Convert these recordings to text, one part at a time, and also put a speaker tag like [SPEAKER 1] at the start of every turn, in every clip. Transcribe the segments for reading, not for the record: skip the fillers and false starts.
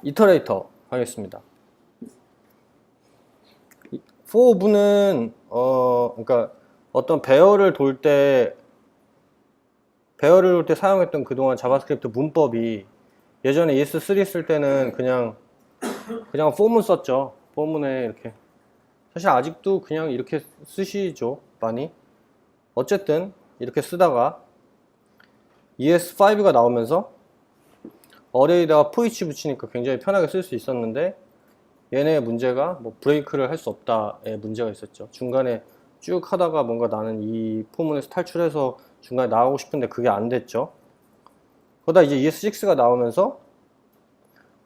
[SPEAKER 1] 이터레이터 하겠습니다. for 오브는 그러니까 어떤 배열을 돌 때 사용했던 그동안 자바스크립트 문법이 예전에 ES3 쓸 때는 그냥 for문 썼죠. for문에 이렇게 사실 아직도 그냥 이렇게 쓰시죠, 많이. 어쨌든 이렇게 쓰다가 ES5가 나오면서 어레이에다가 for 붙이니까 굉장히 편하게 쓸 수 있었는데 얘네의 문제가 뭐 브레이크를 할 수 없다의 문제가 있었죠. 중간에 쭉 하다가 뭔가 나는 이 포문에서 탈출해서 중간에 나가고 싶은데 그게 안 됐죠. 그러다 이제 ES6가 나오면서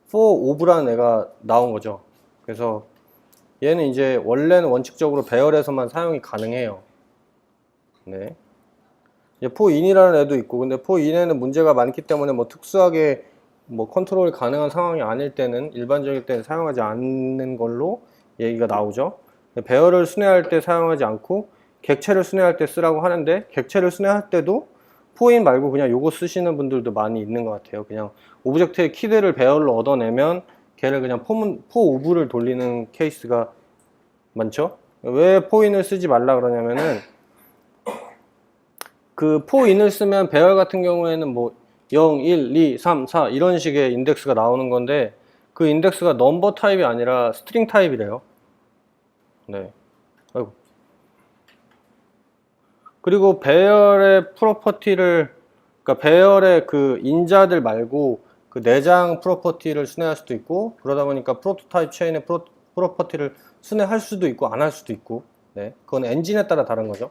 [SPEAKER 1] for ov라는 애가 나온 거죠. 그래서 얘는 이제 원래는 원칙적으로 배열에서만 사용이 가능해요. 네. 이제 for in이라는 애도 있고, 근데 for in에는 문제가 많기 때문에 뭐 특수하게 뭐 컨트롤 가능한 상황이 아닐 때는 일반적일 때는 사용하지 않는 걸로 얘기가 나오죠. 배열을 순회할 때 사용하지 않고 객체를 순회할 때 쓰라고 하는데, 객체를 순회할 때도 포인 말고 그냥 요거 쓰시는 분들도 많이 있는 것 같아요. 그냥 오브젝트의 키들을 배열로 얻어내면 걔를 그냥 포 오브를 돌리는 케이스가 많죠. 왜 포인을 쓰지 말라 그러냐면은 그 포인을 쓰면 배열 같은 경우에는 뭐 0, 1, 2, 3, 4 이런 식의 인덱스가 나오는 건데, 그 인덱스가 넘버 타입이 아니라 스트링 타입이래요. 네. 아이고. 그리고 배열의 프로퍼티를, 그러니까 배열의 그 인자들 말고 그 내장 프로퍼티를 순회할 수도 있고, 그러다 보니까 프로토타입 체인의 프로퍼티를 순회할 수도 있고 안 할 수도 있고, 네. 그건 엔진에 따라 다른 거죠.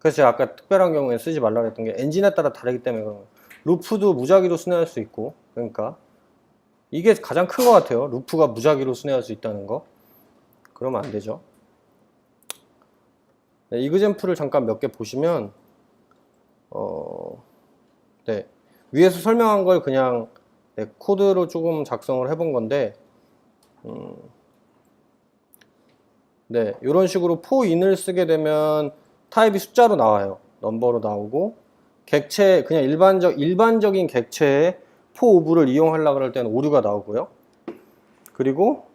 [SPEAKER 1] 그래서 제가 아까 특별한 경우에 쓰지 말라고 했던 게 엔진에 따라 다르기 때문에 그런 거예요. 루프도 무작위로 순회할 수 있고, 그러니까 이게 가장 큰 것 같아요. 루프가 무작위로 순회할 수 있다는 거. 그러면 안 되죠. 네, 이그젠플을 잠깐 몇 개 보시면 네, 위에서 설명한 걸 그냥 네, 코드로 조금 작성을 해본 건데 네, 이런 식으로 포인을 쓰게 되면 타입이 숫자로 나와요. 넘버로 나오고, 객체 그냥 일반적인 객체에 포 오브를 이용하려고 그럴 때는 오류가 나오고요. 그리고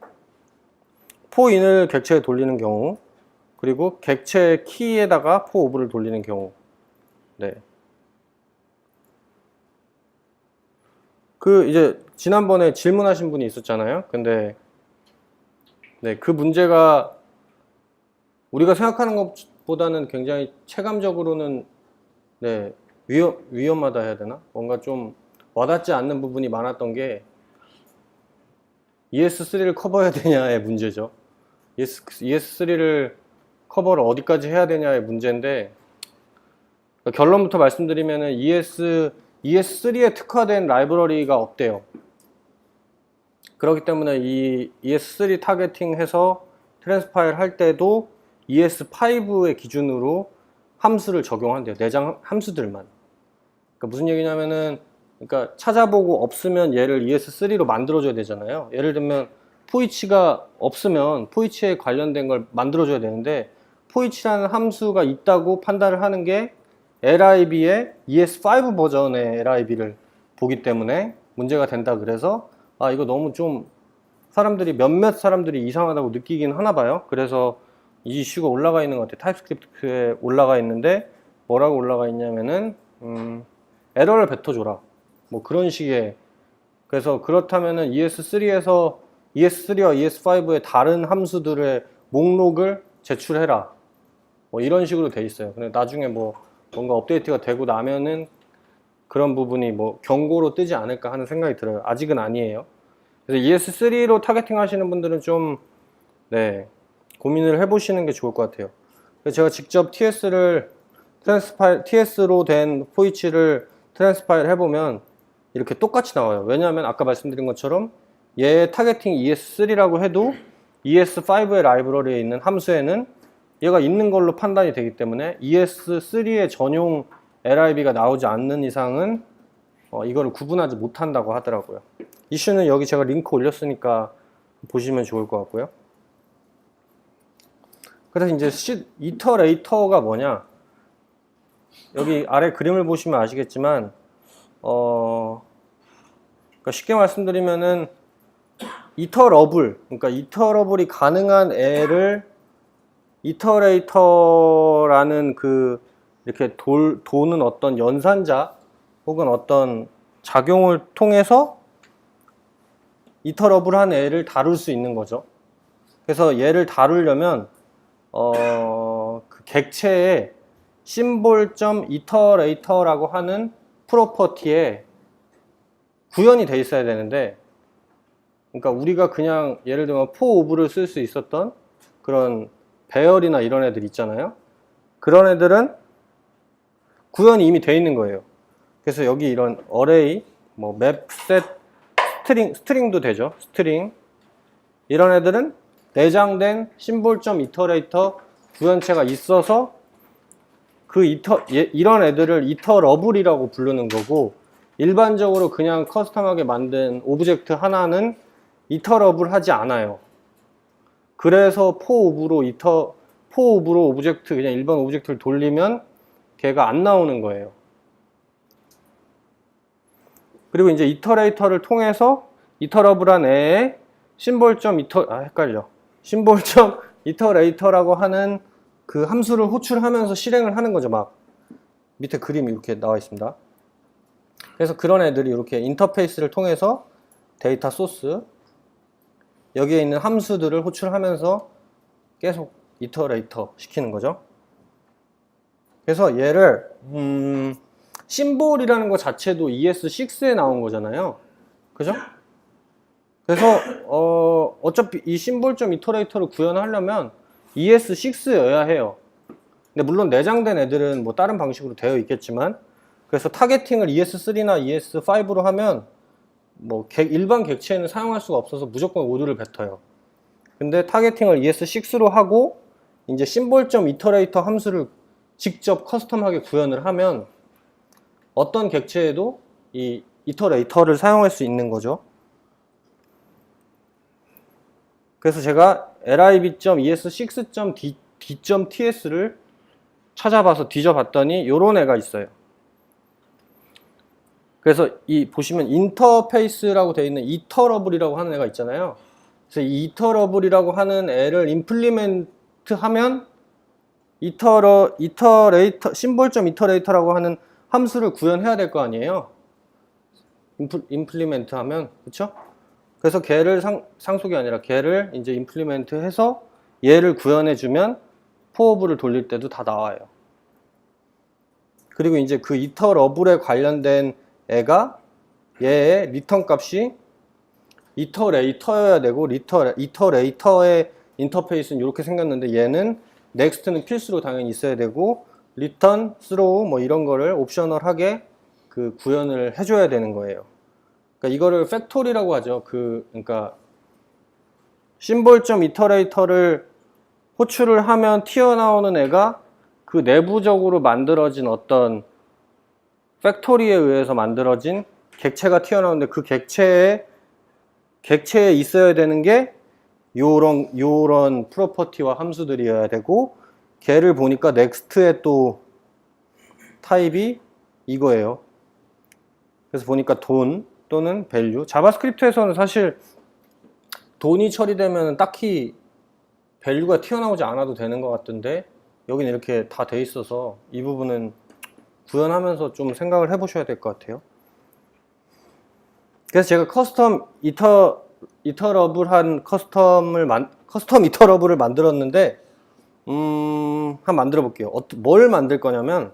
[SPEAKER 1] 포인을 객체에 돌리는 경우, 그리고 객체 키에다가 포 오브를 돌리는 경우. 네. 그 이제 지난번에 질문하신 분이 있었잖아요. 근데 네, 그 문제가 우리가 생각하는 것보다는 굉장히 체감적으로는 네, 위험하다 해야 되나? 뭔가 좀 와닿지 않는 부분이 많았던 게 ES3를 커버해야 되냐의 문제죠. ES3를 커버를 어디까지 해야 되냐의 문제인데, 결론부터 말씀드리면은 ES3에 특화된 라이브러리가 없대요. 그렇기 때문에 이 ES3 타겟팅해서 트랜스파일 할 때도 ES5의 기준으로 함수를 적용한대요. 내장 함수들만. 그러니까 무슨 얘기냐면은, 그러니까 찾아보고 없으면 얘를 ES3로 만들어줘야 되잖아요. 예를 들면 포이치가 없으면 포이치에 관련된 걸 만들어줘야 되는데, 포이치라는 함수가 있다고 판단을 하는 게 LIB의 ES5 버전의 LIB를 보기 때문에 문제가 된다. 그래서 이거 너무 좀 몇몇 사람들이 이상하다고 느끼긴 하나 봐요. 그래서 이 이슈가 올라가 있는 것 같아요. 타입스크립트에 올라가 있는데 뭐라고 올라가 있냐면은 에러를 뱉어줘라, 뭐 그런 식의. 그래서 그렇다면은 ES3와 ES5의 다른 함수들의 목록을 제출해라, 뭐 이런 식으로 돼 있어요. 근데 나중에 뭐 뭔가 업데이트가 되고 나면은 그런 부분이 뭐 경고로 뜨지 않을까 하는 생각이 들어요. 아직은 아니에요. 그래서 ES3로 타겟팅 하시는 분들은 좀 네, 고민을 해보시는 게 좋을 것 같아요. 그래서 제가 직접 TS로 된 포이치를 트랜스파일 해보면 이렇게 똑같이 나와요. 왜냐하면 아까 말씀드린 것처럼 얘 타겟팅 ES3라고 해도 ES5의 라이브러리에 있는 함수에는 얘가 있는 걸로 판단이 되기 때문에 ES3의 전용 LIB가 나오지 않는 이상은 이거를 구분하지 못한다고 하더라고요. 이슈는 여기 제가 링크 올렸으니까 보시면 좋을 것 같고요. 그래서 이제 이터레이터가 뭐냐, 여기 아래 그림을 보시면 아시겠지만 그러니까 쉽게 말씀드리면은 이터러블, 그러니까 이터러블이 가능한 애를 이터레이터라는 그 이렇게 도는 어떤 연산자 혹은 어떤 작용을 통해서 이터러블한 애를 다룰 수 있는 거죠. 그래서 얘를 다루려면 그 객체의 심볼.이터레이터라고 하는 프로퍼티에 구현이 돼 있어야 되는데, 그러니까 우리가 그냥 예를 들면 포오브를 쓸 수 있었던 그런 배열이나 이런 애들 있잖아요. 그런 애들은 구현이 이미 돼 있는 거예요. 그래서 여기 이런 어레이, 뭐 맵, 셋, 스트링도 되죠. 스트링. 이런 애들은 내장된 심볼.이터레이터 구현체가 있어서 이런 애들을 이터러블이라고 부르는 거고, 일반적으로 그냥 커스텀하게 만든 오브젝트 하나는 이터러블 하지 않아요. 그래서 포오브로 오브젝트, 그냥 일반 오브젝트를 돌리면 걔가 안 나오는 거예요. 그리고 이제 이터레이터를 통해서 이터러블한 애의 심볼.이터레이터라고 하는 그 함수를 호출하면서 실행을 하는 거죠. 막 밑에 그림이 이렇게 나와 있습니다. 그래서 그런 애들이 이렇게 인터페이스를 통해서 데이터 소스, 여기에 있는 함수들을 호출하면서 계속 이터레이터 시키는 거죠. 그래서 얘를 심볼이라는 것 자체도 ES6에 나온 거잖아요. 그죠? 그래서 어차피 이 심볼.이터레이터를 구현하려면 ES6여야 해요. 근데 물론 내장된 애들은 뭐 다른 방식으로 되어 있겠지만, 그래서 타겟팅을 ES3나 ES5로 하면 뭐 일반 객체에는 사용할 수가 없어서 무조건 오류를 뱉어요. 근데 타겟팅을 ES6로 하고 이제 심볼.이터레이터 함수를 직접 커스텀하게 구현을 하면 어떤 객체에도 이 이터레이터를 사용할 수 있는 거죠. 그래서 제가 lib.es6.d.ts를 찾아봐서 뒤져봤더니 요런 애가 있어요. 그래서 이 보시면 인터페이스라고 되어 있는 이터러블이라고 하는 애가 있잖아요. 그래서 이 이터러블이라고 하는 애를 임플리멘트 하면 심볼.이터레이터라고 하는 함수를 구현해야 될 거 아니에요. 임플리멘트 하면, 그쵸? 그래서 걔를 상속이 아니라 걔를 이제 임플리멘트 해서 얘를 구현해 주면 포오브를 돌릴 때도 다 나와요. 그리고 이제 그 이터러블에 관련된 애가 얘의 리턴 값이 이터레이터여야 되고, 이터레이터의 인터페이스는 이렇게 생겼는데 얘는 넥스트는 필수로 당연히 있어야 되고, 리턴, 스로우 뭐 이런 거를 옵셔널하게 그 구현을 해줘야 되는 거예요. 그러니까 이거를 팩토리라고 하죠. 그러니까 심볼.이터레이터를 호출을 하면 튀어나오는 애가 그 내부적으로 만들어진 어떤 팩토리에 의해서 만들어진 객체가 튀어나오는데, 그 객체에 있어야 되는 게 요런 프로퍼티와 함수들이어야 되고, 걔를 보니까 넥스트의 또 타입이 이거예요. 그래서 보니까 돈 또는 밸류. 자바스크립트에서는 사실 돈이 처리되면 딱히 밸류가 튀어나오지 않아도 되는 것 같던데, 여기는 이렇게 다 돼 있어서 이 부분은 구현하면서 좀 생각을 해 보셔야 될 것 같아요. 그래서 제가 커스텀 이터러블한 커스텀 이터러블을 만들었는데, 한번 만들어 볼게요. 뭘 만들 거냐면,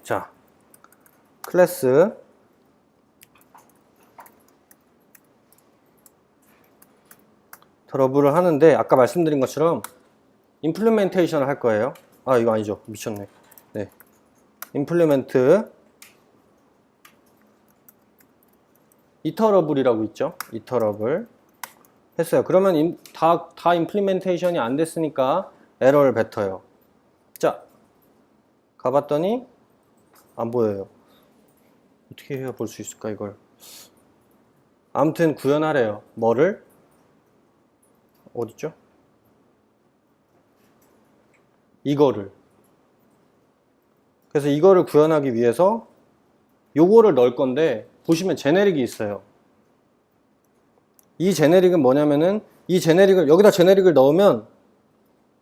[SPEAKER 1] 자, 클래스 이터러블을 하는데, 아까 말씀드린 것처럼 임플리멘테이션을 할 거예요. 아, 이거 아니죠. 미쳤네. 네. 임플리멘트 이터러블이라고 있죠. 이터러블 했어요. 그러면 다 임플리멘테이션이 안 됐으니까 에러를 뱉어요. 자, 가봤더니 안 보여요. 어떻게 해야 볼 수 있을까, 이걸? 아무튼 구현하래요. 뭐를? 어딨죠? 이거를. 그래서 이거를 구현하기 위해서 요거를 넣을 건데, 보시면 제네릭이 있어요. 이 제네릭은 뭐냐면은 이 제네릭을 여기다 제네릭을 넣으면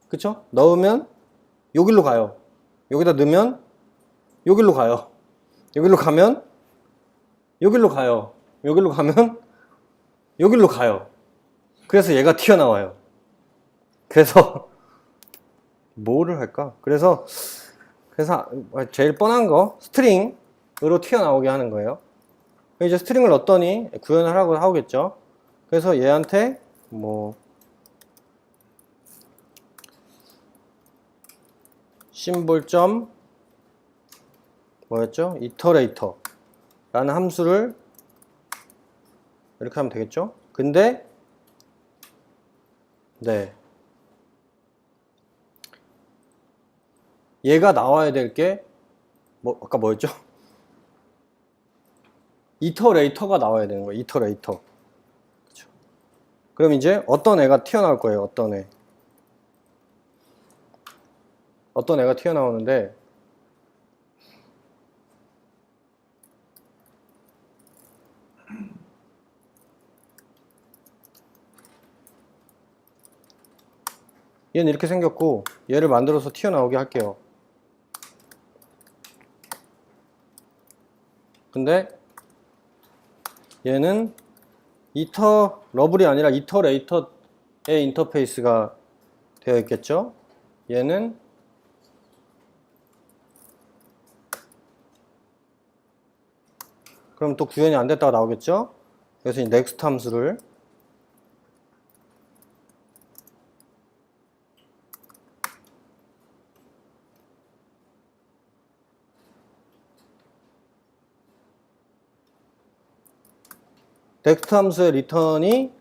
[SPEAKER 1] 그쵸? 넣으면 여기로 가요. 여기다 넣으면 여기로 가요. 여기로 가면 여기로 가요. 여기로 가면 여기로 가요. 그래서 얘가 튀어나와요. 그래서 뭐를 할까? 그래서 제일 뻔한 거 스트링으로 튀어나오게 하는 거예요. 이제 스트링을 넣었더니 구현을 하라고 하겠죠. 그래서 얘한테 뭐 심볼점 뭐였죠? 이터레이터 라는 함수를 이렇게 하면 되겠죠. 근데 네 얘가 나와야 될 게 뭐 아까 뭐였죠? 이터레이터가 나와야 되는 거예요. 이터레이터. 그쵸. 그럼 이제 어떤 애가 튀어나올 거예요. 어떤 애가 튀어나오는데 얘는 이렇게 생겼고 얘를 만들어서 튀어나오게 할게요. 근데 얘는 이터러블이 아니라 이터레이터의 인터페이스가 되어 있겠죠. 얘는 그럼 또 구현이 안 됐다가 나오겠죠. 그래서 이 next 함수를 next 함수의 리턴이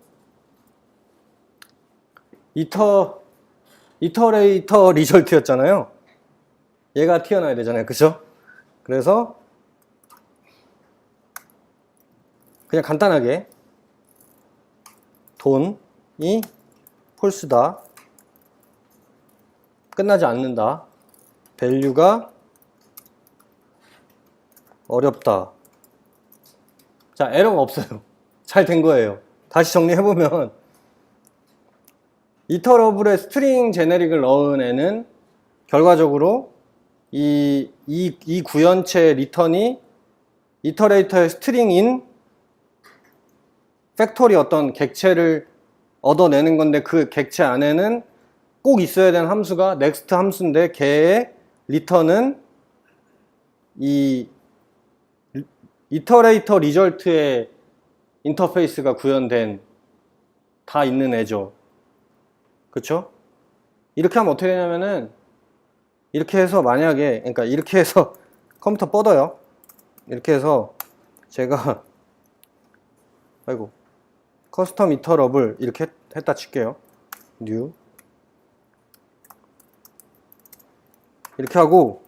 [SPEAKER 1] 이터레이터 리절트였잖아요. 얘가 튀어나와야 되잖아요. 그죠? 그래서 그냥 간단하게 돈이 폴스다. 끝나지 않는다. 밸류가 어렵다. 자, 에러가 없어요. 잘 된 거예요. 다시 정리해보면 이터러블에 스트링 제네릭을 넣은 애는 결과적으로 이 구현체 리턴이 이터레이터의 스트링인 팩토리 어떤 객체를 얻어내는 건데 그 객체 안에는 꼭 있어야 되는 함수가 next 함수인데 걔의 리턴은 이 이터레이터 리절트의 인터페이스가 구현된 다 있는 애죠. 그쵸? 이렇게 하면 어떻게 되냐면은 이렇게 해서 만약에 그러니까 이렇게 해서 컴퓨터 뻗어요. 이렇게 해서 제가 아이고 커스텀 이터러블 이렇게 했다 칠게요. new 이렇게 하고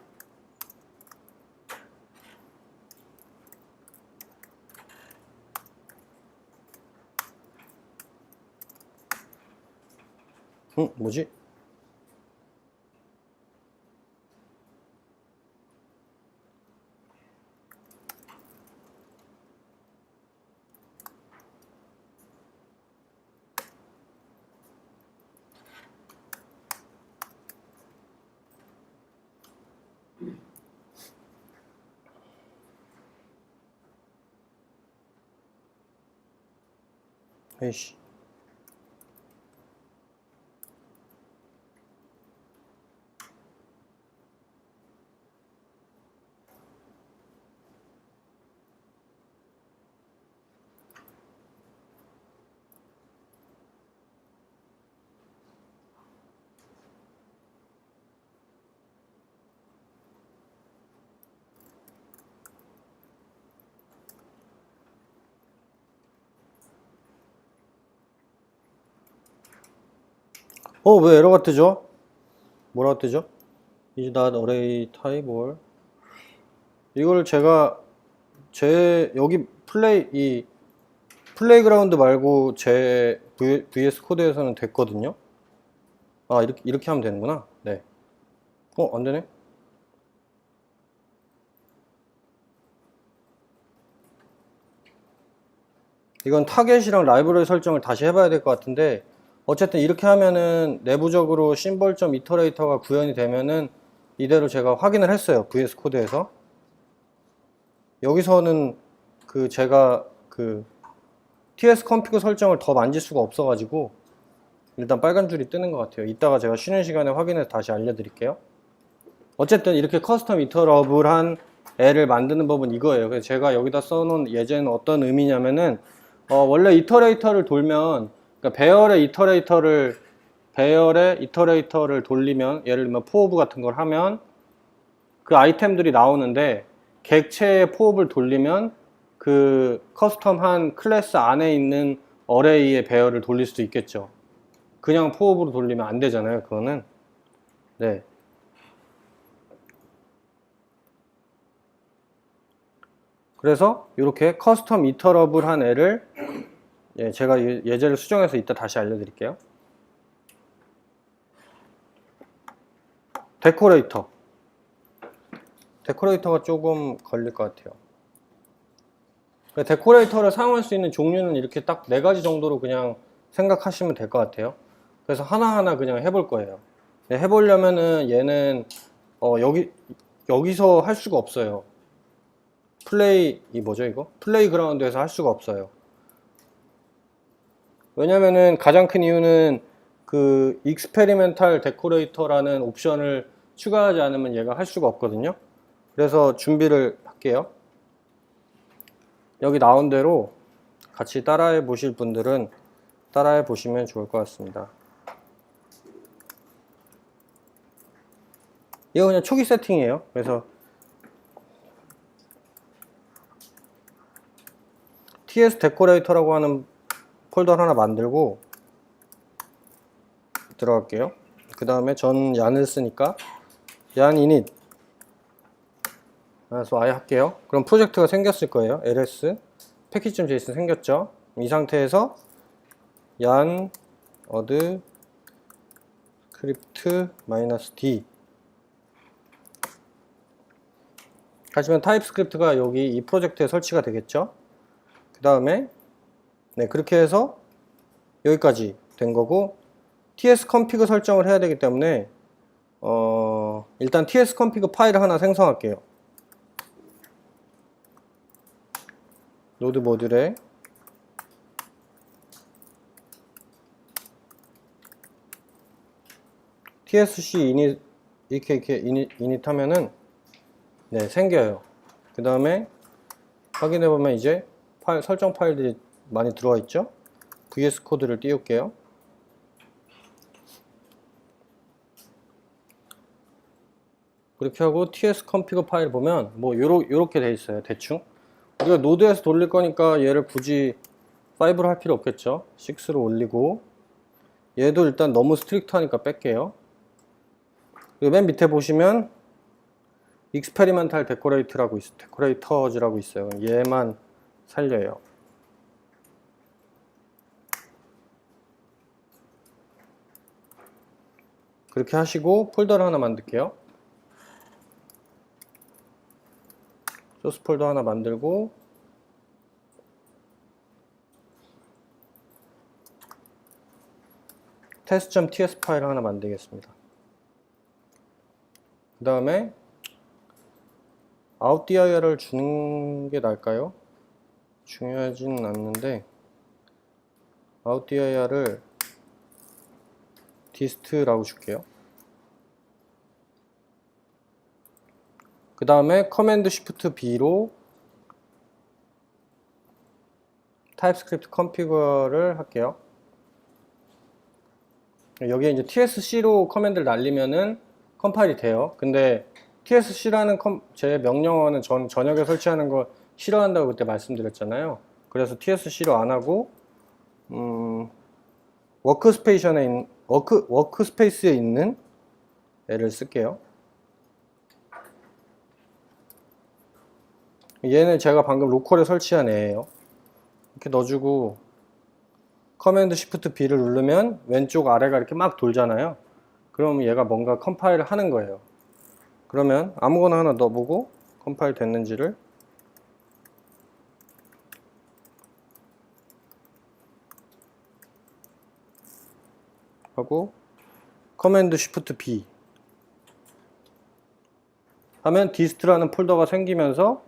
[SPEAKER 1] 뭐지? 에이씨. 왜 에러가 뜨죠? 뭐라고 뜨죠? is not array type or 이걸 제가 여기 플레이그라운드 말고 제 VS 코드에서는 됐거든요. 아, 이렇게 하면 되는구나. 네. 안 되네. 이건 타겟이랑 라이브러리 설정을 다시 해봐야 될 것 같은데, 어쨌든 이렇게 하면은 내부적으로 심벌점 이터레이터가 구현이 되면은 이대로 제가 확인을 했어요. VS 코드에서. 여기서는 제가 TS 컴피그 설정을 더 만질 수가 없어가지고 일단 빨간 줄이 뜨는 것 같아요. 이따가 제가 쉬는 시간에 확인해서 다시 알려드릴게요. 어쨌든 이렇게 커스텀 이터러블한 애를 만드는 법은 이거예요. 그래서 제가 여기다 써놓은 예제는 어떤 의미냐면은 원래 이터레이터를 돌면, 그러니까 배열의 이터레이터를 돌리면, 예를 들면 포오브 같은 걸 하면 그 아이템들이 나오는데, 객체의 포옵을 돌리면 그 커스텀한 클래스 안에 있는 어레이의 배열을 돌릴 수도 있겠죠. 그냥 포옵으로 돌리면 안 되잖아요, 그거는. 네. 그래서 이렇게 커스텀 이터러블한 애를, 제가 예제를 수정해서 이따 다시 알려드릴게요. 데코레이터가 조금 걸릴 것 같아요. 데코레이터를 사용할 수 있는 종류는 이렇게 딱 4가지 정도로 그냥 생각하시면 될 것 같아요. 그래서 하나하나 그냥 해볼 거예요. 해보려면은 얘는 여기서 할 수가 없어요. 플레이그라운드에서 할 수가 없어요. 왜냐면은 가장 큰 이유는 익스페리멘탈 데코레이터라는 옵션을 추가하지 않으면 얘가 할 수가 없거든요. 그래서 준비를 할게요. 여기 나온 대로 같이 따라해 보실 분들은 따라해 보시면 좋을 것 같습니다. 이거 그냥 초기 세팅이에요. 그래서 TS 데코레이터라고 하는 폴더를 하나 만들고 들어갈게요. 그 다음에 전 얀을 쓰니까 얀 init, 그래서 아예 할게요. 그럼 프로젝트가 생겼을 거예요. ls 패키지.json 생겼죠. 이 상태에서 얀 어드 스크립트 -d 하시면 타입스크립트가 여기 이 프로젝트에 설치가 되겠죠. 그 다음에 그렇게 해서 여기까지 된 거고, TS 컴피그 설정을 해야 되기 때문에 일단 TS 컴피그 파일을 하나 생성할게요. 노드 모듈에 tsc init 이렇게 init 하면은 생겨요. 그 다음에 확인해보면 이제 설정 파일들이 많이 들어와 있죠. VS 코드를 띄울게요. 그렇게 하고 TS 컴피그 파일 보면 뭐 요렇게 돼 있어요. 대충 우리가 노드에서 돌릴 거니까 얘를 굳이 5로 할 필요 없겠죠. 6로 올리고, 얘도 일단 너무 스트릭트하니까 뺄게요. 그리고 맨 밑에 보시면 익스페리멘탈 데코레이터즈라고 있어요. 얘만 살려요. 그렇게 하시고 폴더를 하나 만들게요. 소스 폴더 하나 만들고, test.ts 파일 하나 만들겠습니다. 그 다음에 outdir을 주는 게 나을까요? 중요하진 않는데 outdir을 dist라고 줄게요. 그 다음에 커맨드 쉬프트 B로 타입스크립트 컨피그를 할게요. 여기에 이제 tsc로 커맨드를 날리면은 컴파일이 돼요. 근데 tsc라는 제 명령어는 전 저녁에 설치하는 거 싫어한다고 그때 말씀드렸잖아요. 그래서 tsc로 안 하고 워크스페이스에 있는 애를 쓸게요. 얘는 제가 방금 로컬에 설치한 애예요. 이렇게 넣어주고 커맨드 쉬프트 B를 누르면 왼쪽 아래가 이렇게 막 돌잖아요. 그럼 얘가 뭔가 컴파일을 하는 거예요. 그러면 아무거나 하나 넣어보고 컴파일 됐는지를 하고 커맨드 쉬프트 B 하면 dist라는 폴더가 생기면서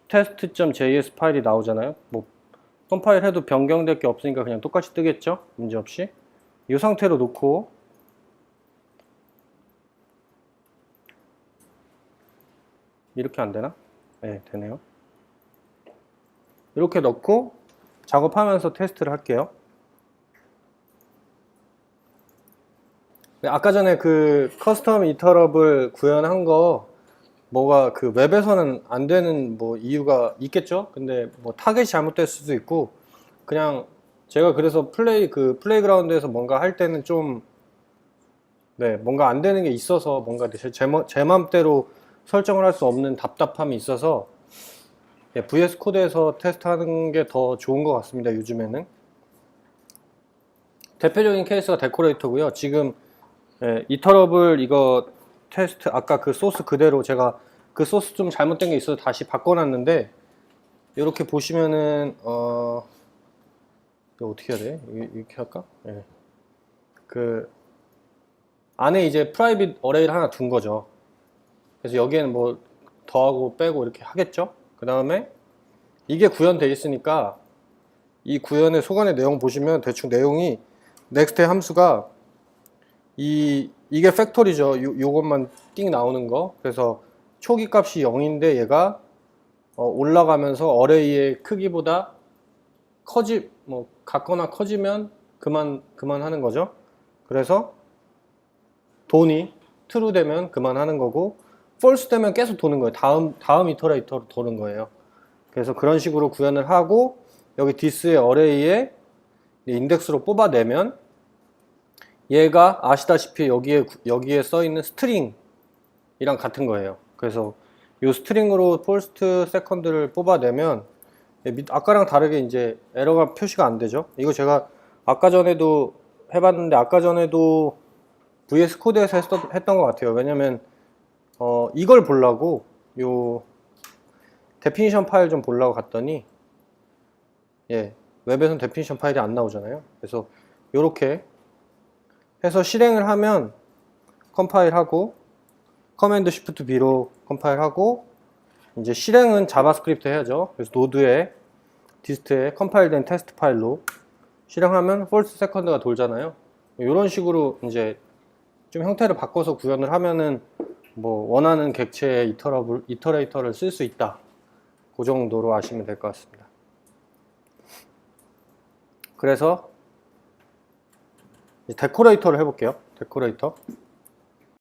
[SPEAKER 1] test.js 파일이 나오잖아요. 뭐 컴파일 해도 변경될 게 없으니까 그냥 똑같이 뜨겠죠? 문제없이. 이 상태로 놓고 이렇게 안 되나? 네, 되네요. 이렇게 넣고 작업하면서 테스트를 할게요. 아까 전에 그 커스텀 이터럽을 구현한 거 뭐가 그 웹에서는 안 되는 뭐 이유가 있겠죠? 근데 뭐 타겟이 잘못될 수도 있고 그냥 제가 그래서 플레이그라운드에서 뭔가 할 때는 좀 네, 뭔가 안 되는 게 있어서 뭔가 제 맘대로 설정을 할 수 없는 답답함이 있어서 예, VS 코드에서 테스트하는 게 더 좋은 것 같습니다. 요즘에는 대표적인 케이스가 데코레이터고요. 지금 예, 이터럽을 이거 테스트 아까 그 소스 그대로 제가 그 소스 좀 잘못된 게 있어서 다시 바꿔놨는데 이렇게 보시면은 이거 어떻게 해야 돼? 이렇게 할까? 예. 그 안에 이제 프라이빗 어레이를 하나 둔 거죠. 그래서 여기에는 뭐 더하고 빼고 이렇게 하겠죠. 그 다음에 이게 구현되어 있으니까 이 구현의 소관의 내용 보시면 대충 내용이 넥스트의 함수가 이게 팩토리죠. 요것만 띵 나오는 거. 그래서 초기 값이 0인데 얘가 올라가면서 어레이의 크기보다 같거나 커지면 그만하는 거죠. 그래서 돈이 true 되면 그만하는 거고 false 되면 계속 도는 거예요. 다음 이터레이터로 도는 거예요. 그래서 그런 식으로 구현을 하고 여기 this의 어레이에 인덱스로 뽑아내면 얘가 아시다시피 여기에 써있는 스트링이랑 같은 거예요. 그래서 이 스트링으로 first, second를 뽑아내면 아까랑 다르게 이제 에러가 표시가 안 되죠. 이거 제가 아까 전에도 해봤는데 아까 전에도 VS 코드에서 했던 것 같아요. 왜냐면 이걸 보려고 요 데피니션 파일 좀 보려고 갔더니 예, 웹에서는 데피니션 파일이 안 나오잖아요. 그래서 요렇게 해서 실행을 하면 컴파일하고 커맨드 쉬프트 B로 컴파일하고 이제 실행은 자바스크립트 해야죠. 그래서 노드에 디스트에 컴파일된 테스트 파일로 실행하면 false second가 돌잖아요. 이런 식으로 이제 좀 형태를 바꿔서 구현을 하면은 뭐 원하는 객체의 이터레이터를 쓸 수 있다. 그 정도로 아시면 될 것 같습니다. 그래서 데코레이터를 해볼게요. 데코레이터.